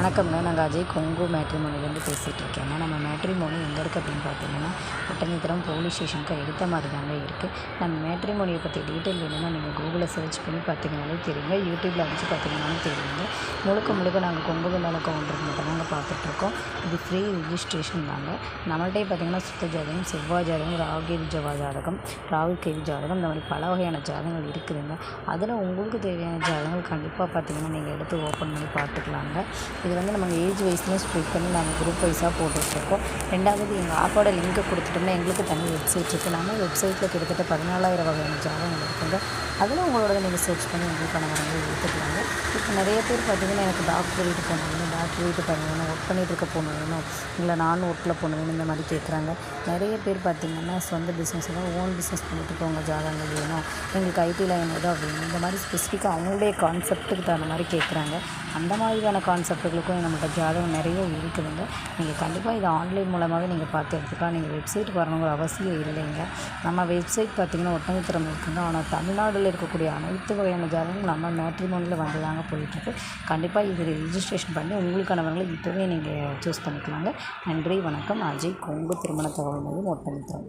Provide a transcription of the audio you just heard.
வணக்கம்ங்க. நாங்கள் அஜய் கொங்கு மேட்ரிமோனிலேருந்து பேசிகிட்ருக்கேங்க. நம்ம மேட்ரிமோனி எங்கே இருக்குது அப்படின்னு பார்த்தீங்கன்னா, ஒட்டஞ்சத்திரம் போலீஸ் ஸ்டேஷனுக்கு எடுத்த மாதிரி தாங்க இருக்குது. நம்ம மேட்ரிமோனியை பற்றி டீட்டெயில் வேணும்னா நீங்கள் கூகுளில் சர்ச் பண்ணி பார்த்தீங்கனாலே தெரியுங்க. யூடியூப்பில் அடித்து பார்த்தீங்கன்னாலும் தெரியுங்க. முழுக்க நாங்கள் கொங்கு வெள்ளாள கவுண்டருக்கு மட்டும் தாங்க பார்த்துட்ருக்கோம். இது ஃப்ரீ ரிஜிஸ்ட்ரேஷன் தாங்க. நம்மள்கிட்டே பார்த்தீங்கன்னா சுத்த ஜாதகம், செவ்வாய் ஜாதகம், ராகு ஜவா ஜாதகம், ராகு கேது ஜாதகம், இந்த மாதிரி பல வகையான ஜாதகங்கள் இருக்குதுங்க. அதில் உங்களுக்கு தேவையான ஜாதகங்கள் கண்டிப்பாக பார்த்தீங்கன்னா நீங்கள் எடுத்து ஓப்பன் பண்ணி பார்த்துக்கலாங்க. இது நம்ம ஏஜ் வைஸ்லேயும் ஸ்ப்ளிட் பண்ணி நாங்கள் குரூப் வைஸாக போட்டுட்ருக்கோம். ரெண்டாவது எங்கள் ஆப்போட லிங்க்கை கொடுத்துட்டோம்னா எங்களுக்கு தனி வெப்சைட் இருக்குது. நம்ம வெப்சைட்டில் கிட்டத்தட்ட 14,000 வகையான ஜாதகங்கள் இருக்குங்க. அதில் உங்களோட நீங்கள் சர்ச் பண்ணி உங்களுக்கான வரங்கள் எடுத்துக்கலாங்க. இப்போ நிறைய பேர் பார்த்திங்கன்னா எனக்கு டாக்டர் வீட்டு போன வேணும், டாக்டர் வீட்டு பண்ண வேணும், ஒர்க் பண்ணிகிட்டு இருக்க போன வேணும், இல்லை நானும் ஒர்க்கில் போன வேணும், இந்த மாதிரி கேட்குறாங்க. நிறைய பேர் பார்த்திங்கன்னா சொந்த பிஸ்னஸ் ஓன் பிஸ்னஸ் பண்ணிட்டு இருக்கவங்க ஜாதகங்கள் வேணும், எங்களுக்கு ஐடியில் என்னதான் வேணும், இந்த மாதிரி ஸ்பெசிஃபிக்காக அவங்களுடைய கான்செப்ட்டுக்கு தகுந்த மாதிரி கேட்குறாங்க. அந்த மாதிரியான கான்செப்ட்டுகளுக்கும் நம்மள்ட்ட ஜாதகம் நிறைய இருக்குதுங்க. நீங்கள் கண்டிப்பாக இதை ஆன்லைன் மூலமாகவே நீங்கள் பார்த்து எடுத்துக்கலாம். நீங்கள் வெப்சைட்டுக்கு வரணுங்கிற அவசியம் இல்லைங்க. நம்ம வெப்சைட் பார்த்திங்கன்னா ஒட்டஞ்சத்திரம் இருக்குங்க. ஆனால் தமிழ்நாட்டில் இருக்கக்கூடிய அனைத்து வகையான ஜாதகங்களும் நம்ம மேட்ரிமோனியில் வந்து தாங்க போயிட்டுருக்கு. கண்டிப்பாக இது ரிஜிஸ்ட்ரேஷன் பண்ணி உங்களுக்கானவர்களை இப்போவே நீங்கள் சூஸ் பண்ணிக்கலாங்க. நன்றி, வணக்கம். அஜய் கொங்கு திருமண தகவல் மையம் ஒட்டஞ்சத்திரம்.